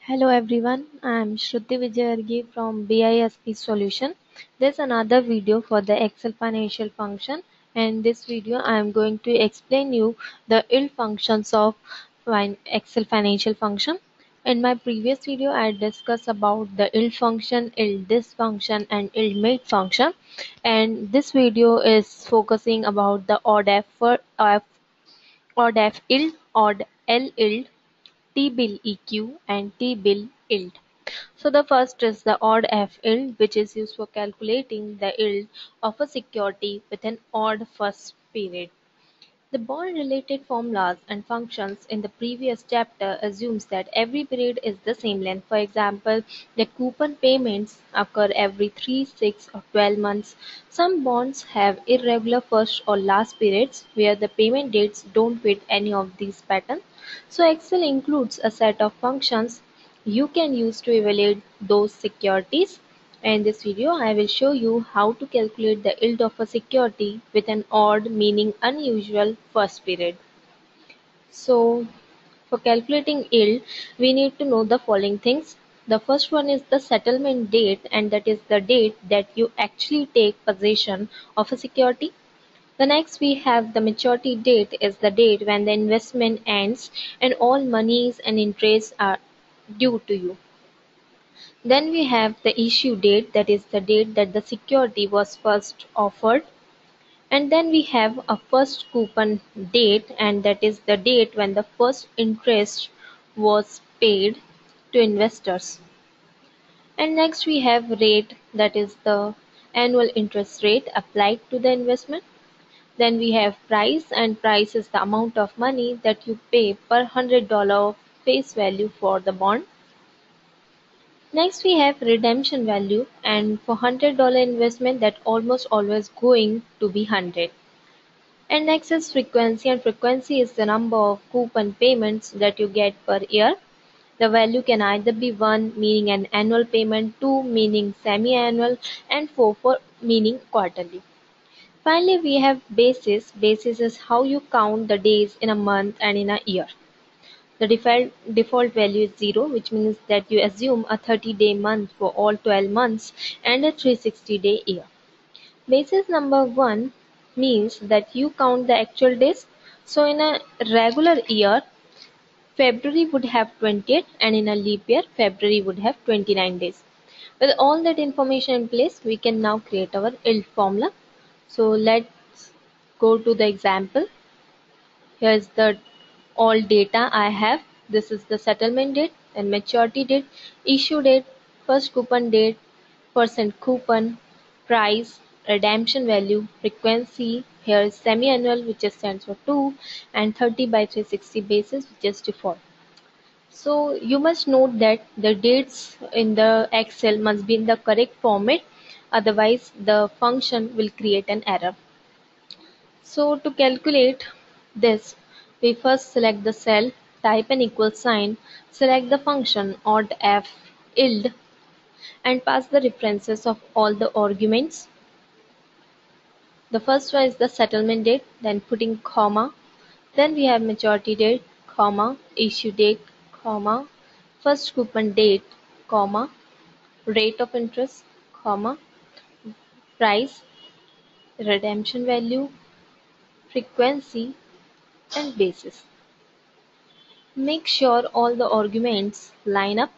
Hello everyone, I am Shruti Vijayargi from BISP Solution. There's another video for the Excel financial function, and this video I am going to explain you the yield functions of Excel financial function. In my previous video I discussed about the yield function, yield this function and yield mate function, and this video is focusing about the odd F yield, odd L yield, TBillEQ and TBillIn. So the first is the odd F yield, which is used for calculating the yield of a security with an odd first period. The bond-related formulas and functions in the previous chapter assumes that every period is the same length. For example, the coupon payments occur every 3, 6 or 12 months. Some bonds have irregular first or last periods where the payment dates don't fit any of these patterns. So Excel includes a set of functions you can use to evaluate those securities. In this video, I will show you how to calculate the yield of a security with an odd, meaning unusual, first period. So, for calculating yield, we need to know the following things. The first one is the settlement date, and that is the date that you actually take possession of a security. The next we have the maturity date is the date when the investment ends and all monies and interests are due to you. Then we have the issue date, that is the date that the security was first offered. And then we have a first coupon date, and that is the date when the first interest was paid to investors. And next we have rate, that is the annual interest rate applied to the investment. Then we have price, and price is the amount of money that you pay per $100 face value for the bond. Next we have redemption value, and for $100 investment that almost always going to be 100. And next is frequency, and frequency is the number of coupon payments that you get per year. The value can either be 1 meaning an annual payment, 2 meaning semi-annual, and 4 for meaning quarterly. Finally we have basis. Basis is how you count the days in a month and in a year. The default value is 0, which means that you assume a 30-day month for all 12 months and a 360-day year. Basis number 1 means that you count the actual days. So in a regular year, February would have 28, and in a leap year, February would have 29 days. With all that information in place, we can now create our yield formula. So let's go to the example. Here is the all data I have. This is the settlement date, then maturity date, issue date, first coupon date, percent coupon, price, redemption value, frequency. Here is semi-annual, which stands for 2, and 30 by 360 basis, which is default. So you must note that the dates in the Excel must be in the correct format, otherwise the function will create an error. So to calculate this, we first select the cell, type an equal sign, select the function odd f yield, and pass the references of all the arguments. The first one is the settlement date, then putting comma, then we have maturity date, comma, issue date, comma, first coupon date, comma, rate of interest, comma, price, redemption value, frequency, and basis. Make sure all the arguments line up.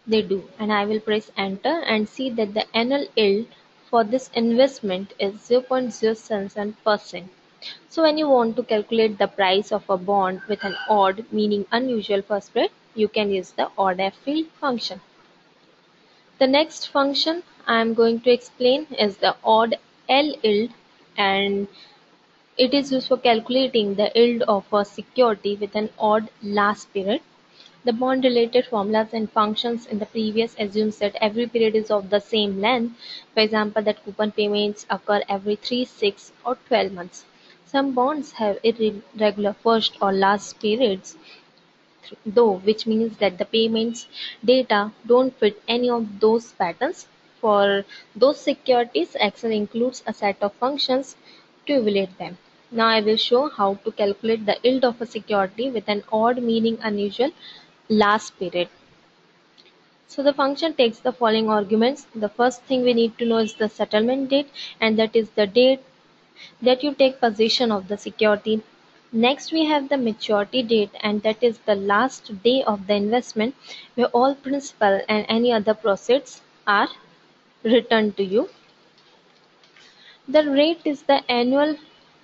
They do, and I will press enter and see that the annual yield for this investment is 0.077%. So when you want to calculate the price of a bond with an odd, meaning unusual first rate, you can use the odd F yield function. The next function I am going to explain is the odd L yield, and it is used for calculating the yield of a security with an odd last period. The bond-related formulas and functions in the previous assumes that every period is of the same length. For example, that coupon payments occur every 3, 6 or 12 months. Some bonds have irregular first or last periods, though, which means that the payments data don't fit any of those patterns. For those securities, Excel includes a set of functions to evaluate them. Now I will show how to calculate the yield of a security with an odd, meaning unusual last period. So the function takes the following arguments. The first thing we need to know is the settlement date, and that is the date that you take possession of the security. Next we have the maturity date, and that is the last day of the investment where all principal and any other proceeds are returned to you. The rate is the annual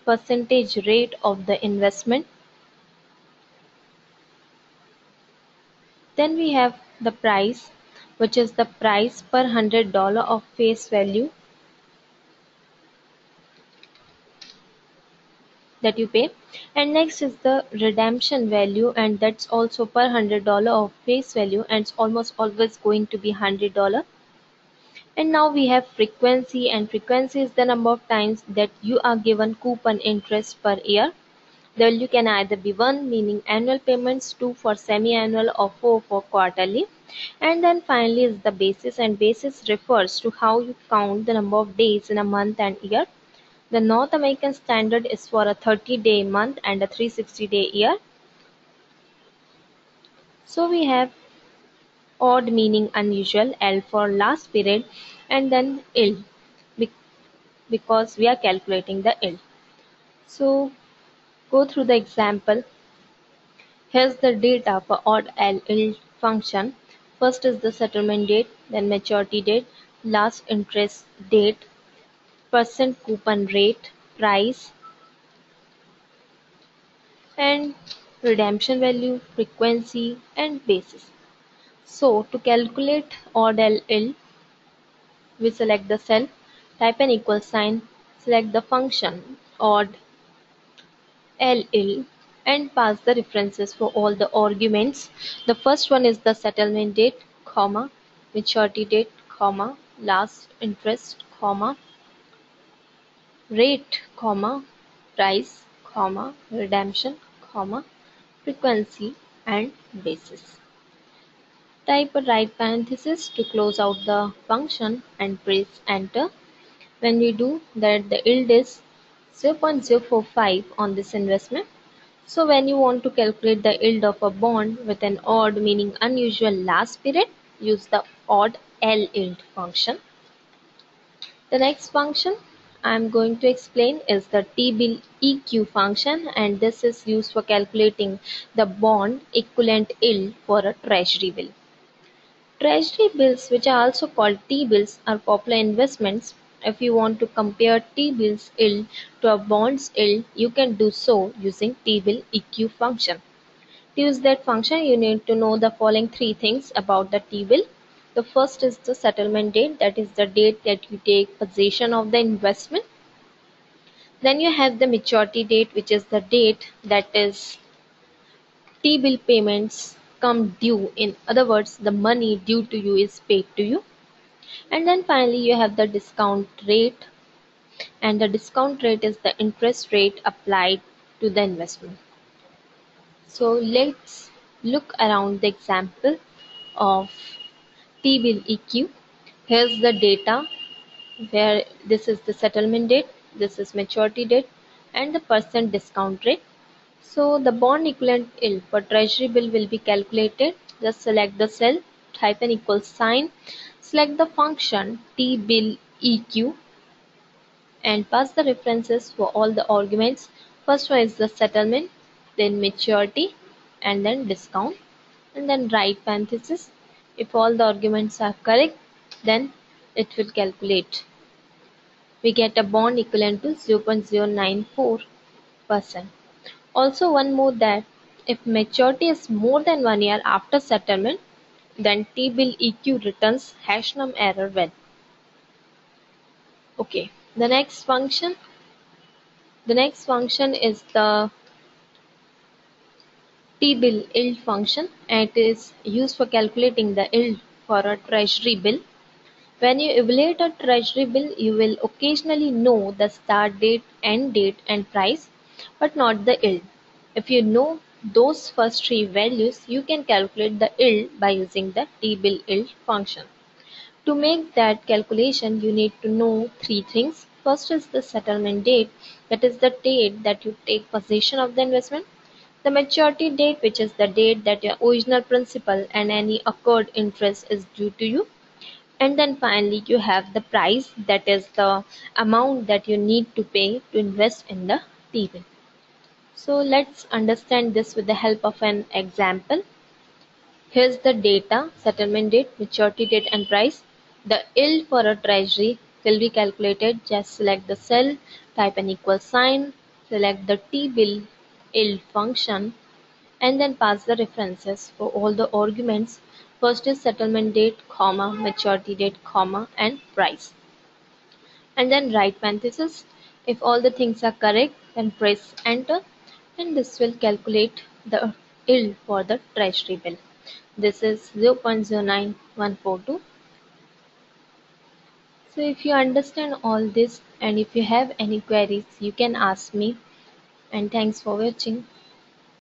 percentage rate of the investment. Then we have the price, which is the price per $100 of face value that you pay. And next is the redemption value, and that's also per $100 of face value, and it's almost always going to be $100. And now we have frequency, and frequency is the number of times that you are given coupon interest per year. The value can either be 1, meaning annual payments, 2 for semi-annual, or 4 for quarterly. And then finally is the basis, and basis refers to how you count the number of days in a month and year. The North American standard is for a 30-day month and a 360-day year. So we have odd meaning unusual, L for last period, and then ill because we are calculating the ill. So go through the example. Here's the data for odd L function. First is the settlement date, then maturity date, last interest date, percent coupon rate, price, and redemption value, frequency, and basis. So to calculate odd L, we select the cell, type an equal sign, select the function odd L, and pass the references for all the arguments. The first one is the settlement date, comma, maturity date, comma, last interest, comma, rate, comma, price, comma, redemption, comma, frequency, and basis. Type a right parenthesis to close out the function and press enter. When we do that, the yield is 0.045 on this investment. So when you want to calculate the yield of a bond with an odd meaning unusual last period, use the odd L yield function. The next function I am going to explain is the TBillEQ function, and this is used for calculating the bond equivalent yield for a treasury bill. Treasury bills, which are also called T-bills, are popular investments. If you want to compare T-bills yield to a bond's yield, you can do so using TBillEQ function. To use that function, you need to know the following three things about the T-bill. The first is the settlement date, that is the date that you take possession of the investment. Then you have the maturity date, which is the date that is T-bill payments come due. In other words, the money due to you is paid to you. And then finally you have the discount rate, and the discount rate is the interest rate applied to the investment. So let's look around the example of TBillEQ. Here's the data where this is the settlement date, this is maturity date, and the percent discount rate. So the bond equivalent yield for treasury bill will be calculated. Just select the cell, type an equal sign, select the function TBillEQ, and pass the references for all the arguments. First one is the settlement, then maturity, and then discount, and then right parenthesis. If all the arguments are correct, then it will calculate. We get a bond equivalent to 0.094%. Also one more, that if maturity is more than 1 year after settlement, then TBillEQ returns #num error when. Okay, the next function is the TBillIn function, and it is used for calculating the yield for a treasury bill. When you evaluate a treasury bill, you will occasionally know the start date, end date, and price, but not the yield. If you know those first three values, you can calculate the yield by using the TBillIn function. To make that calculation, you need to know three things. First is the settlement date, that is the date that you take possession of the investment. The maturity date, which is the date that your original principal and any accrued interest is due to you. And then finally you have the price, that is the amount that you need to pay to invest in the T-bill. So let's understand this with the help of an example. Here's the data: settlement date, maturity date and price. The yield for a treasury will be calculated. Just select the cell, type an equal sign, select the T-bill yield function, and then pass the references for all the arguments. First is settlement date, comma, maturity date, comma, and price. And then write parentheses. If all the things are correct, then press enter, and this will calculate the yield for the treasury bill. This is 0.09142. So if you understand all this and if you have any queries, you can ask me. And thanks for watching.